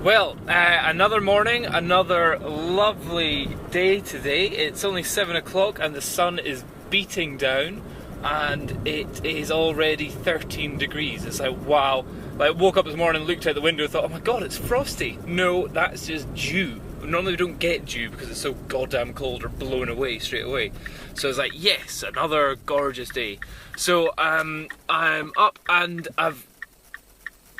Well, another morning, another lovely day today. It's only 7 o'clock and the sun is beating down and it is already 13 degrees. It's like, wow. Like, woke up this morning, looked out the window and thought, oh my god, it's frosty. No, that's just dew. Normally we don't get dew because it's so goddamn cold or blown away straight away. So it's like, yes, another gorgeous day. So I'm up and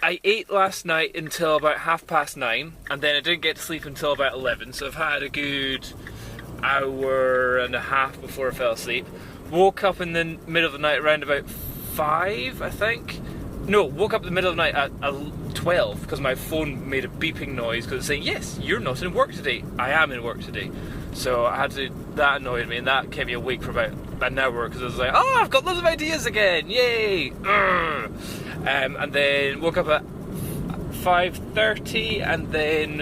I ate last night until about 9:30, and then I didn't get to sleep until about 11, so I've had a good hour and a half before I fell asleep. Woke up in the middle of the night around about 5, I think. No, woke up in the middle of the night at 12 because my phone made a beeping noise because it's saying, yes, you're not in work today. I am in work today. So I had to, that annoyed me, and that kept me awake for about an hour because I was like, oh, I've got loads of ideas again, yay! And then woke up at 5:30, and then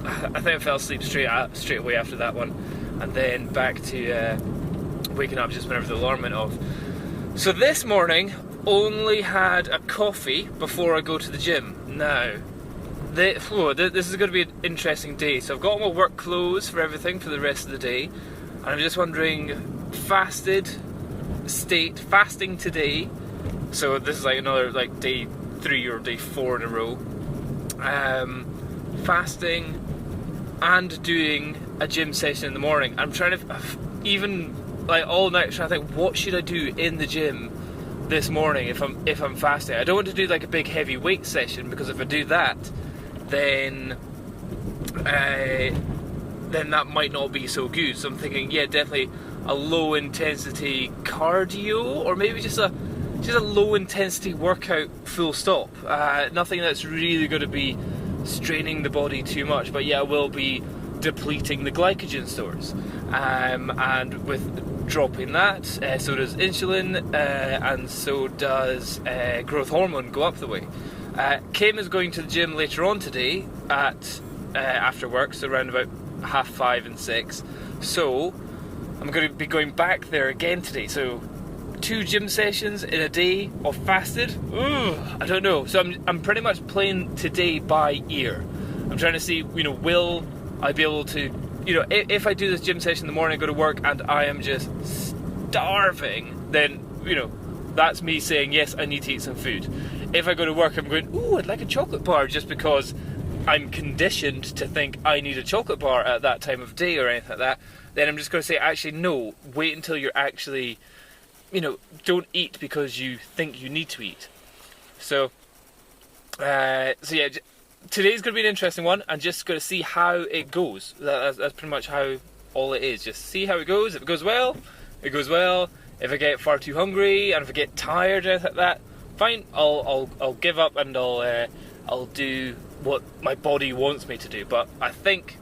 I think I fell asleep straight away after that one, and then back to waking up just whenever the alarm went off. So this morning only had a coffee before I go to the gym. Now, this is going to be an interesting day. So I've got all my work clothes for everything for the rest of the day, and I'm just wondering, fasting today. So this is like another like day 3 or day 4 in a row. Fasting and doing a gym session in the morning. I'm trying to even like all night trying to think, what should I do in the gym this morning if I'm fasting. I don't want to do like a big heavy weight session because if I do that, then that might not be so good. So I'm thinking, yeah, definitely a low intensity cardio, or maybe just a low intensity workout full stop. Nothing that's really going to be straining the body too much, but yeah, I will be depleting the glycogen stores. And with dropping that, so does insulin, and so does growth hormone go up the way. Kim is going to the gym later on today at after work, so around about 5:30 and 6. So I'm going to be going back there again today. So 2 gym sessions in a day of fasted. I don't know. So I'm pretty much playing today by ear. I'm trying to see, will I be able to, if I do this gym session in the morning, go to work, and I am just starving, then, that's me saying, yes, I need to eat some food. If I go to work, I'm going, I'd like a chocolate bar, just because I'm conditioned to think I need a chocolate bar at that time of day or anything like that, then I'm just going to say, actually, no, wait until you're actually, don't eat because you think you need to eat. So yeah, today's going to be an interesting one. I'm just going to see how it goes. That's pretty much how all it is. Just see how it goes. If it goes well, it goes well. If I get far too hungry and if I get tired or anything like that, fine. I'll give up and I'll do what my body wants me to do. But I think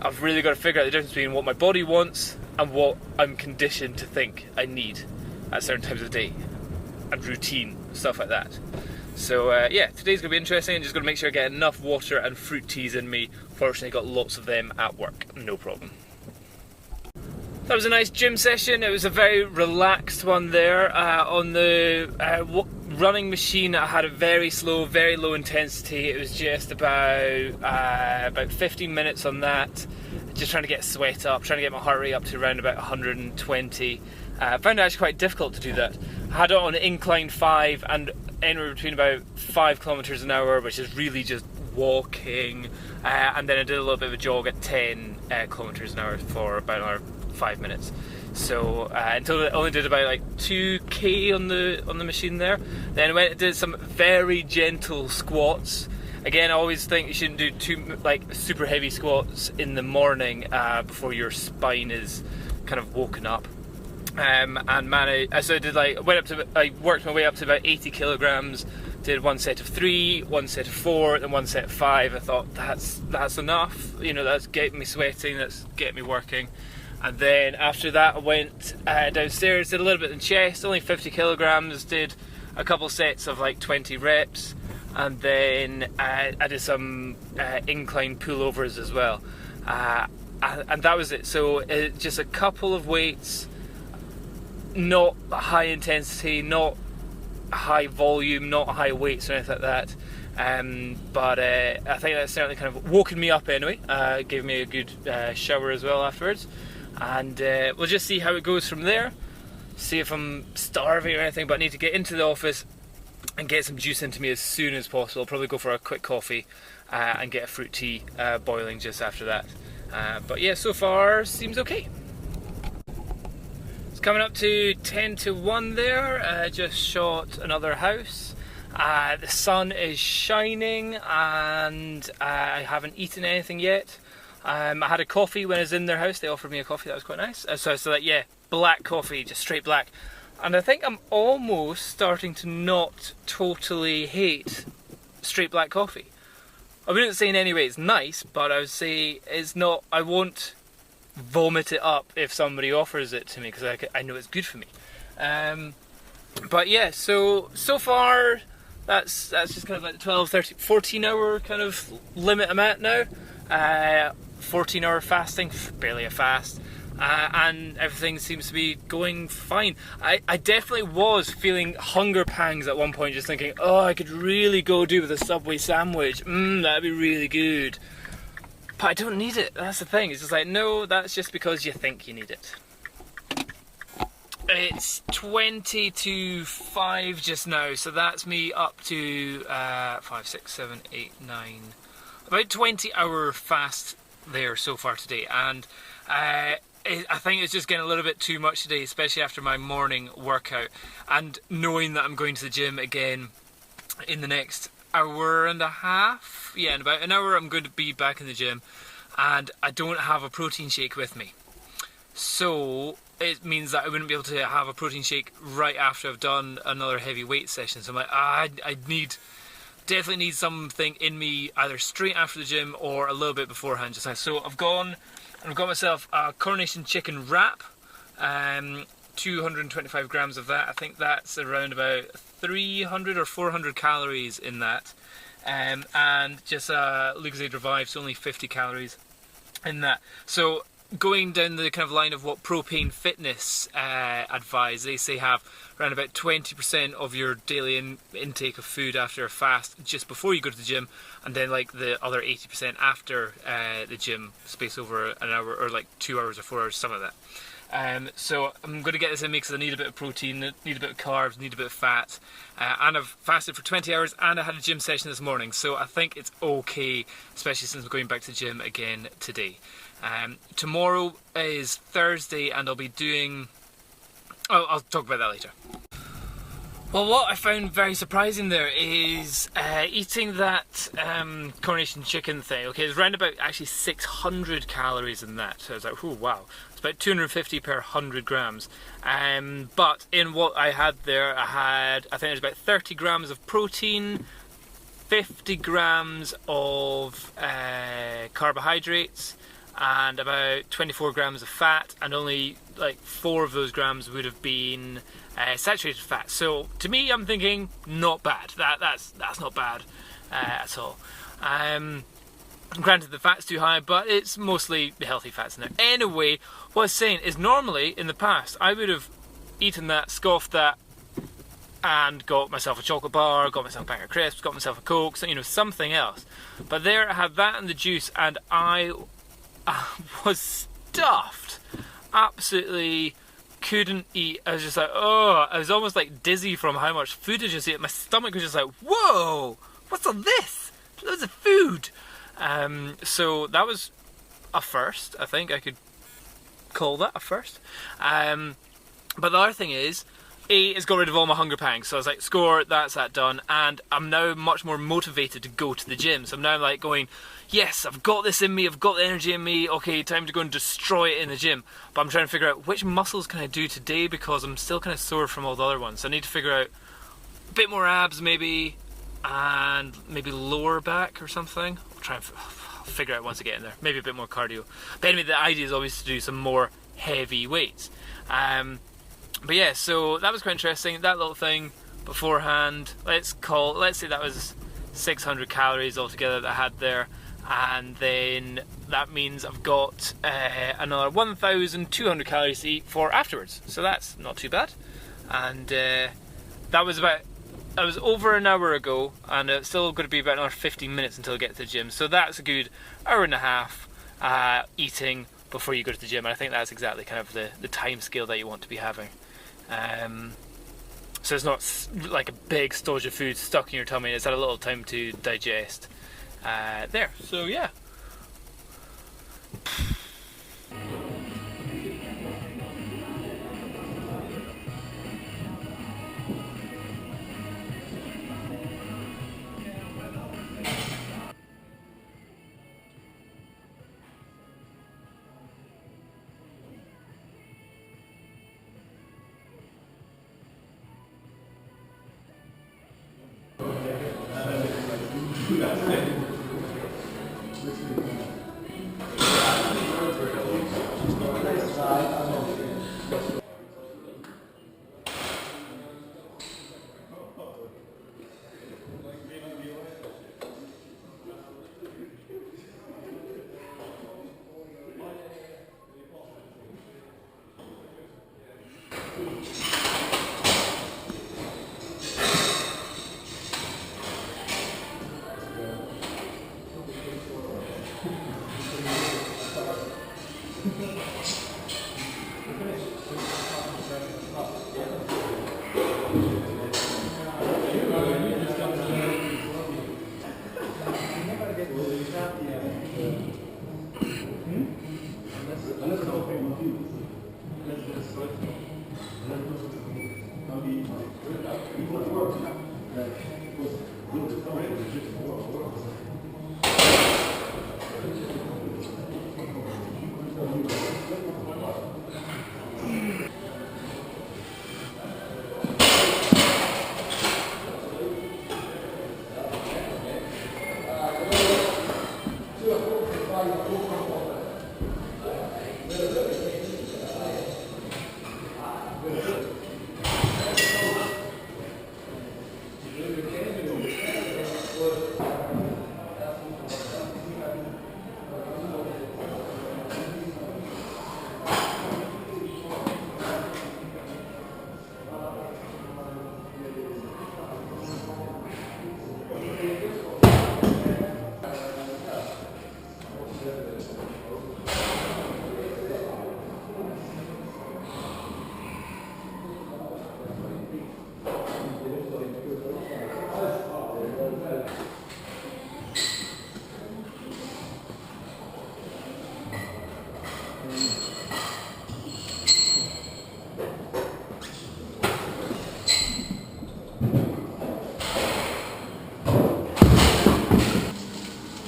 I've really got to figure out the difference between what my body wants and what I'm conditioned to think I need at certain times of the day, and routine, stuff like that. So yeah, today's going to be interesting. I'm just going to make sure I get enough water and fruit teas in me. Fortunately, got lots of them at work, no problem. That was a nice gym session. It was a very relaxed one there. On the running machine, I had a very slow, very low intensity. It was just about 15 minutes on that. Just trying to get sweat up, trying to get my heart rate up to around about 120. I found it actually quite difficult to do that. I had it on incline 5 and anywhere between about 5 kilometers an hour, which is really just walking. And then I did a little bit of a jog at 10 kilometers an hour for about another 5 minutes. So until I only did about like 2k on the machine there. Then I went and did some very gentle squats. Again, I always think you shouldn't do too super heavy squats in the morning before your spine is kind of woken up. And so I worked my way up to about 80 kilograms. Did 1 set of 3, 1 set of 4, and 1 set of 5. I thought that's enough. That's getting me sweating. That's getting me working. And then after that, I went downstairs, did a little bit in chest, only 50 kilograms. Did a couple sets of like 20 reps, and then I did some incline pullovers as well. And that was it. So just a couple of weights. Not high intensity, not high volume, not high weights or anything like that. But I think that's certainly kind of woken me up anyway. Gave me a good shower as well afterwards, and we'll just see how it goes from there. See if I'm starving or anything, but I need to get into the office and get some juice into me as soon as possible. I'll probably go for a quick coffee and get a fruit tea boiling just after that. But yeah, so far seems okay. It's coming up to 10 to 1 there. Just shot another house. The sun is shining and I haven't eaten anything yet. I had a coffee when I was in their house. They offered me a coffee, that was quite nice. So that, yeah, black coffee, just straight black. And I think I'm almost starting to not totally hate straight black coffee. I wouldn't say in any way it's nice, but I would say it's not, I won't vomit it up if somebody offers it to me, because I know it's good for me. But yeah, so far that's just kind of like the 12, 13, 14 hour kind of limit I'm at now. 14 hour fasting, barely a fast. And everything seems to be going fine. I definitely was feeling hunger pangs at one point, just thinking, oh, I could really go do with a Subway sandwich. That'd be really good. But I don't need it, that's the thing. It's just like, no, that's just because you think you need it. It's 20 to 5 just now, so that's me up to 5, 6, 7, 8, 9, about 20 hour fast there so far today. And I think it's just getting a little bit too much today, especially after my morning workout, and knowing that I'm going to the gym again in the next hour and a half. Yeah, in about an hour I'm going to be back in the gym, and I don't have a protein shake with me. So it means that I wouldn't be able to have a protein shake right after I've done another heavy weight session. So I'm like, I definitely need something in me either straight after the gym or a little bit beforehand. Just like, so I've got myself a Coronation chicken wrap, 225 grams of that. I think that's around about 300 or 400 calories in that, and just Lucozade Revive, so only 50 calories in that. So going down the kind of line of what Propane Fitness advise, they say have around about 20% of your daily intake of food after a fast just before you go to the gym, and then like the other 80% after the gym, spaced over an hour or like 2 hours or 4 hours, something like that. So I'm going to get this in me because I need a bit of protein, need a bit of carbs, need a bit of fat, and I've fasted for 20 hours and I had a gym session this morning, so I think it's okay, especially since I'm going back to the gym again today. Tomorrow is Thursday and I'll be doing... Oh, I'll talk about that later. Well, what I found very surprising there is eating that Coronation chicken thing. Okay, it's around about actually 600 calories in that. So I was like, oh wow, it's about 250 per 100 grams. But in what I had there, I think it was about 30 grams of protein, 50 grams of carbohydrates, and about 24 grams of fat, and only like 4 of those grams would have been saturated fat. So to me, I'm thinking not bad. That's not bad at all. Granted, the fat's too high, but it's mostly the healthy fats in there. Anyway, what I was saying is normally in the past I would have eaten that, scoffed that, and got myself a chocolate bar, got myself a pack of crisps, got myself a Coke, so, something else. But there I had that and the juice, and I was stuffed. Absolutely couldn't eat. I was just like, oh, I was almost like dizzy from how much food I just ate. My stomach was just like, whoa, what's all this? Loads of food. So that was a first. I think I could call that a first. But the other thing is, it's got rid of all my hunger pangs. So I was like, score, that's that done. And I'm now much more motivated to go to the gym. So I'm now like going, yes, I've got this in me, I've got the energy in me, okay, time to go and destroy it in the gym. But I'm trying to figure out which muscles can I do today, because I'm still kind of sore from all the other ones. So I need to figure out a bit more abs maybe, and maybe lower back or something. I'll try and figure out once I get in there. Maybe a bit more cardio. But anyway, the idea is always to do some more heavy weights. But yeah, so that was quite interesting, that little thing beforehand. Let's say that was 600 calories altogether that I had there. And then that means I've got another 1,200 calories to eat for afterwards. So that's not too bad. And that was about I was over an hour ago, and it's still going to be about another 15 minutes until I get to the gym. So that's a good hour and a half eating before you go to the gym. And I think that's exactly kind of the time scale that you want to be having. So it's not like a big stodge of food stuck in your tummy. It's had a little time to digest. There. So yeah.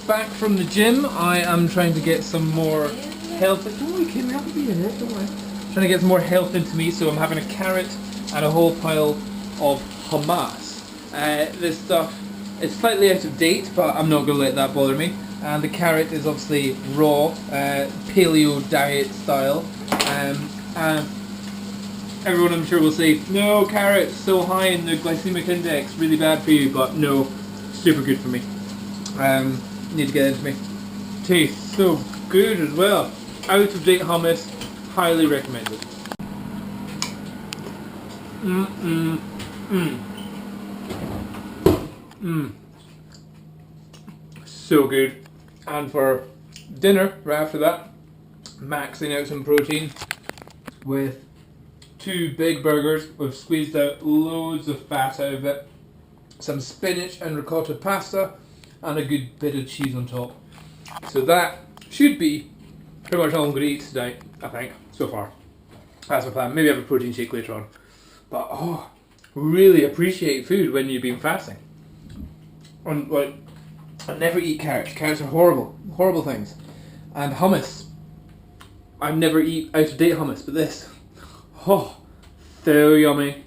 Back from the gym, I am trying to get some more health. Don't worry, Kim, you have to be in it, don't worry. Trying to get some more health into me, so I'm having a carrot and a whole pile of hummus. This stuff is slightly out of date, but I'm not going to let that bother me. And the carrot is obviously raw, paleo diet style. And everyone I'm sure will say, no, carrot's so high in the glycemic index, really bad for you, but no, super good for me. Need to get into me. Tastes so good as well. Out of date hummus, highly recommended. So good. And for dinner, right after that, maxing out some protein with 2 big burgers. We've squeezed out loads of fat out of it. Some spinach and ricotta pasta, and a good bit of cheese on top. So that should be pretty much all I'm going to eat tonight, I think, so far. That's my plan. Maybe have a protein shake later on. But, oh, really appreciate food when you've been fasting. And, like, I never eat carrots. Carrots are horrible. Horrible things. And hummus. I never eat out-of-date hummus, but this, oh, so yummy.